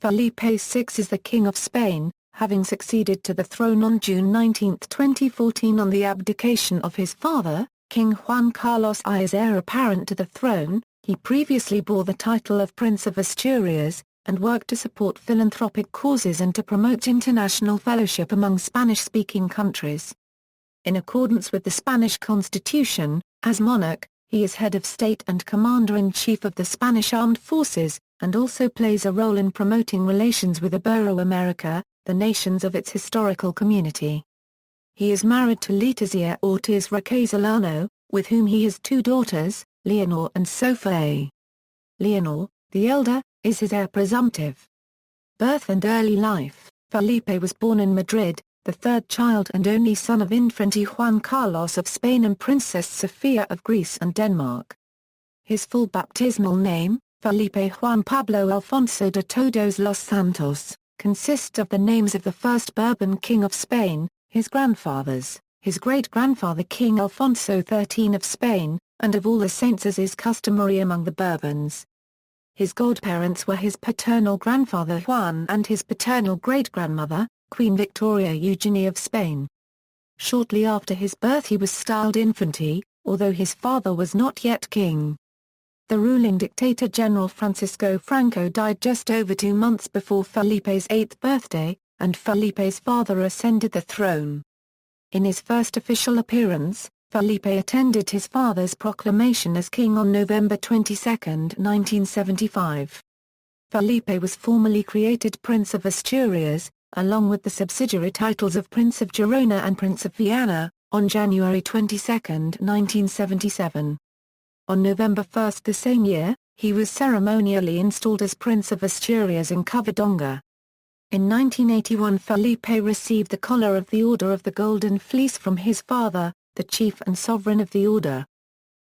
Felipe VI is the King of Spain, having succeeded to the throne on June 19, 2014 on the abdication of his father, King Juan Carlos I as heir apparent to the throne. He previously bore the title of Prince of Asturias, and worked to support philanthropic causes and to promote international fellowship among Spanish-speaking countries. In accordance with the Spanish Constitution, as monarch, he is head of state and commander-in-chief of the Spanish Armed Forces, and also plays a role in promoting relations with Ibero-America, the nations of its historical community. He is married to Letizia Ortiz Rocasolano, with whom he has two daughters, Leonor and Sofía. Leonor, the elder, is his heir presumptive. Birth and early life: Felipe was born in Madrid, the third child and only son of Infante Juan Carlos of Spain and Princess Sofía of Greece and Denmark. His full baptismal name, Felipe Juan Pablo Alfonso de Todos los Santos, consists of the names of the first Bourbon King of Spain, his grandfathers, his great-grandfather King Alfonso XIII of Spain, and of all the saints as is customary among the Bourbons. His godparents were his paternal grandfather Juan and his paternal great-grandmother, Queen Victoria Eugenia of Spain. Shortly after his birth he was styled Infante, although his father was not yet king. The ruling dictator General Francisco Franco died just over 2 months before Felipe's 8th birthday, and Felipe's father ascended the throne. In his first official appearance, Felipe attended his father's proclamation as king on November 22, 1975. Felipe was formally created Prince of Asturias, along with the subsidiary titles of Prince of Girona and Prince of Viana, on January 22, 1977. On November 1 the same year, he was ceremonially installed as Prince of Asturias in Covadonga. In 1981 Felipe received the collar of the Order of the Golden Fleece from his father, the chief and sovereign of the order.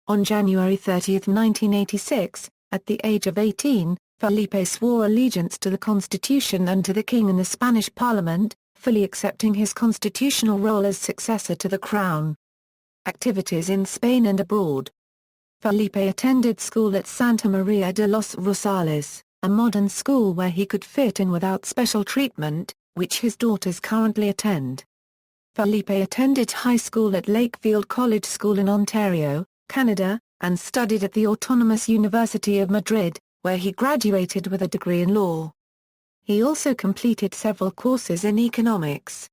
On January 30, 1986, at the age of 18, Felipe swore allegiance to the Constitution and to the King in the Spanish Parliament, fully accepting his constitutional role as successor to the crown. Activities in Spain and abroad: Felipe attended school at Santa Maria de los Rosales, a modern school where he could fit in without special treatment, which his daughters currently attend. Felipe attended high school at Lakefield College School in Ontario, Canada, and studied at the Autonomous University of Madrid, where he graduated with a degree in law. He also completed several courses in economics.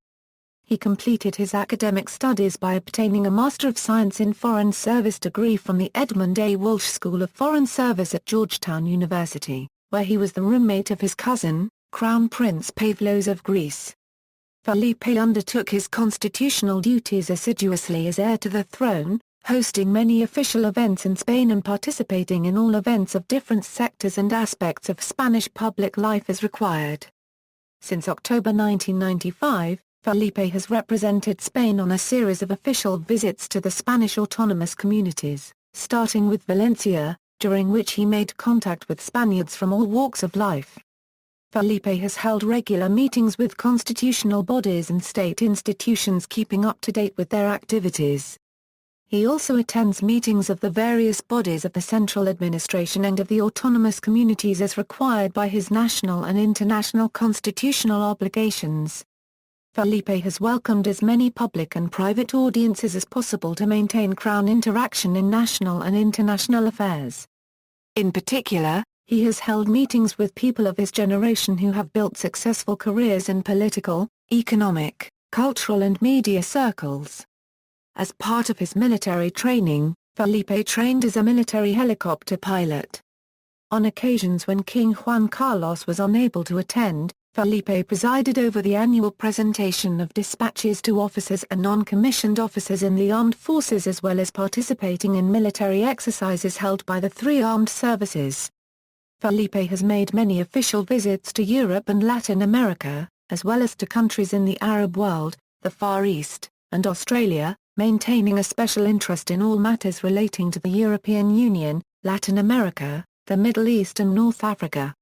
He completed his academic studies by obtaining a Master of Science in Foreign Service degree from the Edmund A. Walsh School of Foreign Service at Georgetown University, where he was the roommate of his cousin, Crown Prince Pavlos of Greece. Felipe undertook his constitutional duties assiduously as heir to the throne, hosting many official events in Spain and participating in all events of different sectors and aspects of Spanish public life as required. Since October 1995, Felipe has represented Spain on a series of official visits to the Spanish autonomous communities, starting with Valencia, during which he made contact with Spaniards from all walks of life. Felipe has held regular meetings with constitutional bodies and state institutions keeping up to date with their activities. He also attends meetings of the various bodies of the central administration and of the autonomous communities as required by his national and international constitutional obligations. Felipe has welcomed as many public and private audiences as possible to maintain Crown interaction in national and international affairs. In particular, he has held meetings with people of his generation who have built successful careers in political, economic, cultural and media circles. As part of his military training, Felipe trained as a military helicopter pilot. On occasions when King Juan Carlos was unable to attend, Felipe presided over the annual presentation of dispatches to officers and non-commissioned officers in the armed forces as well as participating in military exercises held by the three armed services. Felipe has made many official visits to Europe and Latin America, as well as to countries in the Arab world, the Far East, and Australia, maintaining a special interest in all matters relating to the European Union, Latin America, the Middle East and North Africa.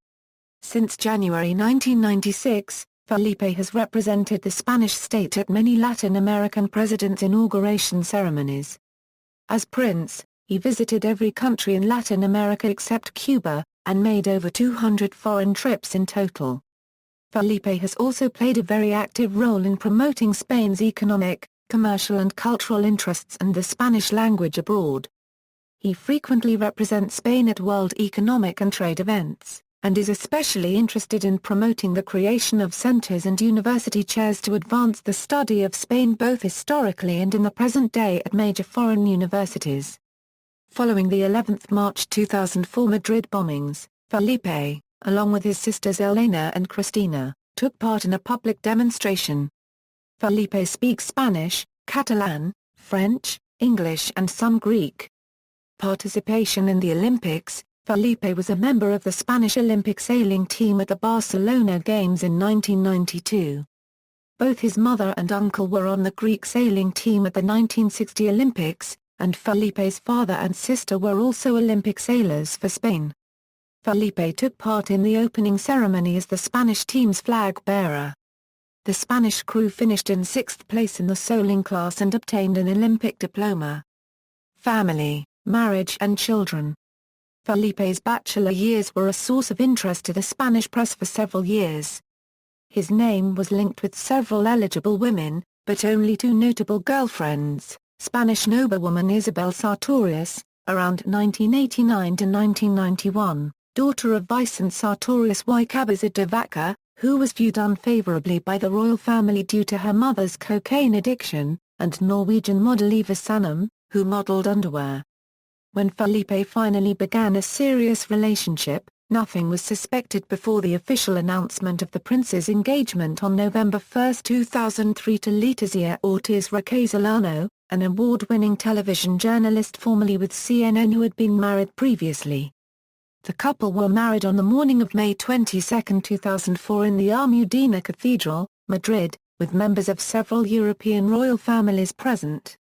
Since January 1996, Felipe has represented the Spanish state at many Latin American presidents' inauguration ceremonies. As prince, he visited every country in Latin America except Cuba, and made over 200 foreign trips in total. Felipe has also played a very active role in promoting Spain's economic, commercial and cultural interests and the Spanish language abroad. He frequently represents Spain at world economic and trade events, and is especially interested in promoting the creation of centers and university chairs to advance the study of Spain both historically and in the present day at major foreign universities. Following the 11th March 2004 Madrid bombings, Felipe, along with his sisters Elena and Cristina, took part in a public demonstration. Felipe speaks Spanish, Catalan, French, English and some Greek. Participation in the Olympics. Felipe was a member of the Spanish Olympic sailing team at the Barcelona Games in 1992. Both his mother and uncle were on the Greek sailing team at the 1960 Olympics, and Felipe's father and sister were also Olympic sailors for Spain. Felipe took part in the opening ceremony as the Spanish team's flag bearer. The Spanish crew finished in 6th place in the sailing class and obtained an Olympic diploma. Family, marriage and children. Felipe's bachelor years were a source of interest to the Spanish press for several years. His name was linked with several eligible women, but only two notable girlfriends, Spanish noblewoman Isabel Sartorius, around 1989 to 1991, daughter of Vicente Sartorius y Cabeza de Vaca, who was viewed unfavorably by the royal family due to her mother's cocaine addiction, and Norwegian model Eva Sandum, who modeled underwear. When Felipe finally began a serious relationship, nothing was suspected before the official announcement of the prince's engagement on November 1, 2003 to Letizia Ortiz Rocasolano, an award-winning television journalist formerly with CNN who had been married previously. The couple were married on the morning of May 22, 2004 in the Almudena Cathedral, Madrid, with members of several European royal families present.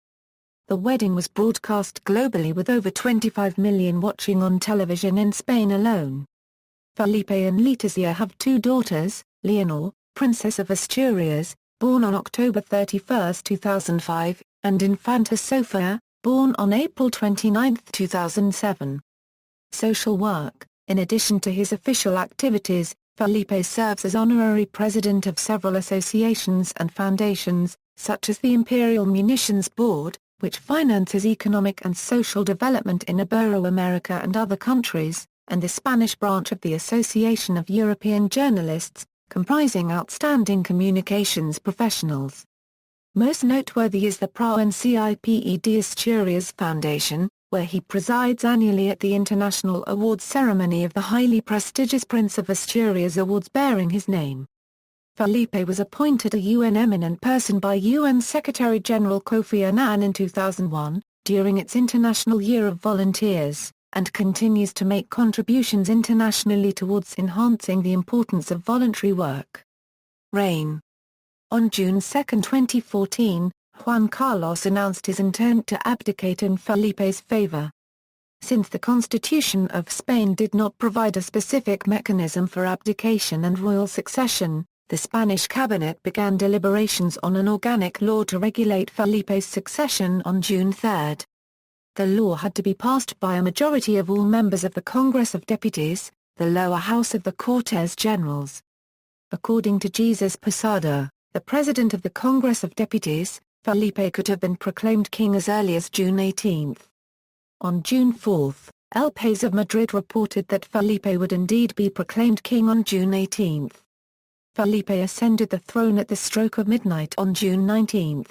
The wedding was broadcast globally with over 25 million watching on television in Spain alone. Felipe and Letizia have two daughters, Leonor, Princess of Asturias, born on October 31, 2005, and Infanta Sofía, born on April 29, 2007. Social work. In addition to his official activities, Felipe serves as honorary president of several associations and foundations, such as the Imperial Munitions Board, which finances economic and social development in Ibero-America and other countries, and the Spanish branch of the Association of European Journalists, comprising outstanding communications professionals. Most noteworthy is the Principe de Asturias Foundation, where he presides annually at the international awards ceremony of the highly prestigious Prince of Asturias Awards bearing his name. Felipe was appointed a UN eminent person by UN Secretary-General Kofi Annan in 2001, during its International Year of Volunteers, and continues to make contributions internationally towards enhancing the importance of voluntary work. Reign. On June 2, 2014, Juan Carlos announced his intent to abdicate in Felipe's favor. Since the Constitution of Spain did not provide a specific mechanism for abdication and royal succession, the Spanish cabinet began deliberations on an organic law to regulate Felipe's succession on June 3. The law had to be passed by a majority of all members of the Congress of Deputies, the lower house of the Cortes Generales. According to Jesus Posada, the president of the Congress of Deputies, Felipe could have been proclaimed king as early as June 18. On June 4, El País of Madrid reported that Felipe would indeed be proclaimed king on June 18. Felipe ascended the throne at the stroke of midnight on June 19.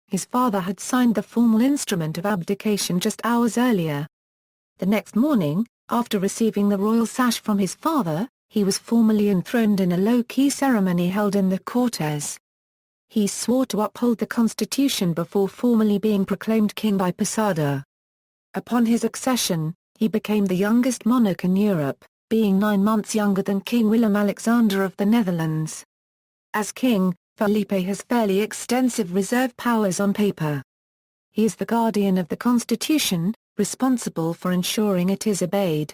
His father had signed the formal instrument of abdication just hours earlier. The next morning, after receiving the royal sash from his father, he was formally enthroned in a low-key ceremony held in the Cortes. He swore to uphold the constitution before formally being proclaimed king by Posada. Upon his accession, he became the youngest monarch in Europe, being 9 months younger than King Willem-Alexander of the Netherlands. As king, Felipe has fairly extensive reserve powers on paper. He is the guardian of the constitution, responsible for ensuring it is obeyed.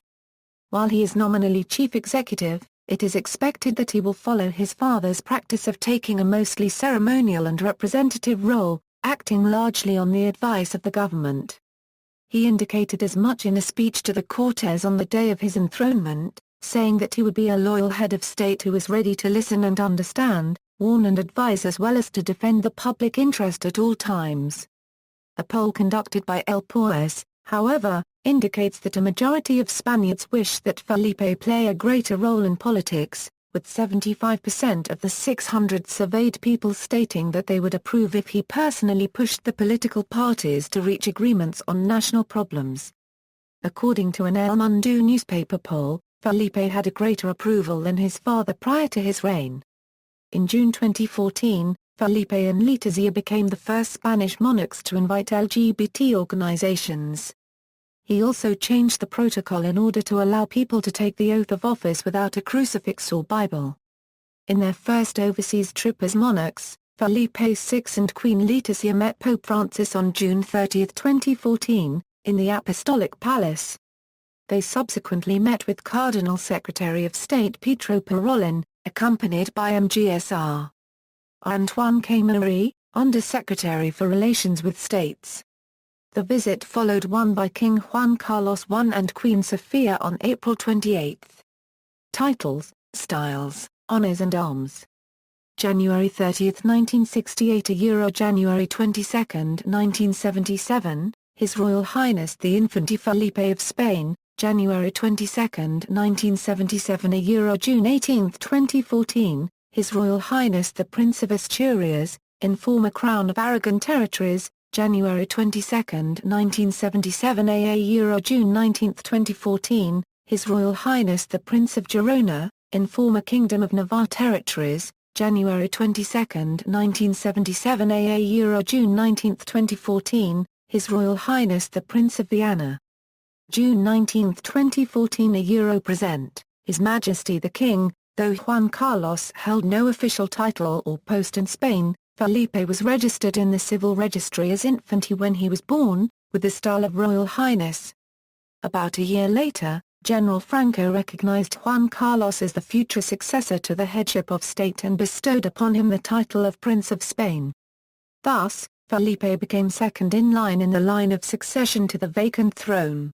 While he is nominally chief executive, it is expected that he will follow his father's practice of taking a mostly ceremonial and representative role, acting largely on the advice of the government. He indicated as much in a speech to the Cortes on the day of his enthronement, saying that he would be a loyal head of state who is ready to listen and understand, warn and advise as well as to defend the public interest at all times. A poll conducted by El País, however, indicates that a majority of Spaniards wish that Felipe play a greater role in politics, with 75% of the 600 surveyed people stating that they would approve if he personally pushed the political parties to reach agreements on national problems. According to an El Mundo newspaper poll, Felipe had a greater approval than his father prior to his reign. In June 2014, Felipe and Letizia became the first Spanish monarchs to invite LGBT organizations. He also changed the protocol in order to allow people to take the oath of office without a crucifix or Bible. In their first overseas trip as monarchs, Felipe VI and Queen Letizia met Pope Francis on June 30, 2014, in the Apostolic Palace. They subsequently met with Cardinal Secretary of State Pedro Parolin, accompanied by MGSR Antoine Marie, Under-Secretary for Relations with States. The visit followed one by King Juan Carlos I and Queen Sofía on April 28. Titles, styles, honours and arms. January 30, 1968 January 22, 1977, His Royal Highness the Infante Felipe of Spain, January 22, 1977 June 18, 2014, His Royal Highness the Prince of Asturias, in former Crown of Aragon territories, January 22, 1977 June 19, 2014, His Royal Highness the Prince of Girona, in former Kingdom of Navarre territories, January 22, 1977 June 19, 2014, His Royal Highness the Prince of Viana. June 19, 2014 present, His Majesty the King. Though Juan Carlos held no official title or post in Spain, Felipe was registered in the civil registry as Infante when he was born, with the style of Royal Highness. About a year later, General Franco recognized Juan Carlos as the future successor to the headship of state and bestowed upon him the title of Prince of Spain. Thus, Felipe became second in line of succession to the vacant throne.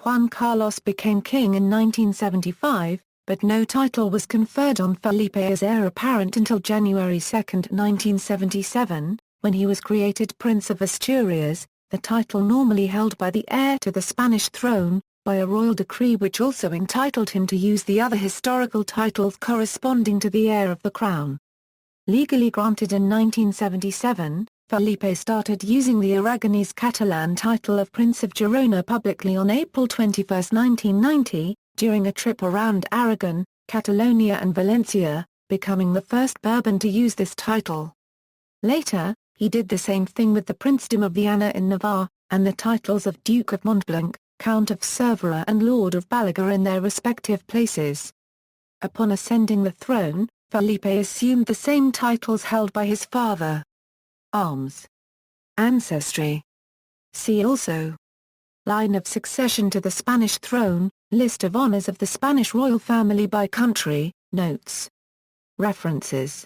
Juan Carlos became king in 1975, but no title was conferred on Felipe as heir apparent until January 2, 1977, when he was created Prince of Asturias, the title normally held by the heir to the Spanish throne, by a royal decree which also entitled him to use the other historical titles corresponding to the heir of the crown. Legally granted in 1977, Felipe started using the Aragonese Catalan title of Prince of Girona publicly on April 21, 1990, during a trip around Aragon, Catalonia and Valencia, becoming the first Bourbon to use this title. Later, he did the same thing with the Princedom of Viana in Navarre, and the titles of Duke of Montblanc, Count of Cervera and Lord of Balaguer in their respective places. Upon ascending the throne, Felipe assumed the same titles held by his father. Arms. Ancestry. See also: Line of succession to the Spanish throne, List of honors of the Spanish royal family by country, notes. References.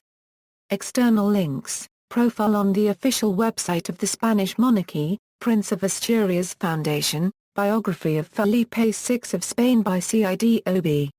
External links, profile on the official website of the Spanish monarchy, Prince of Asturias Foundation, biography of Felipe VI of Spain by CIDOB.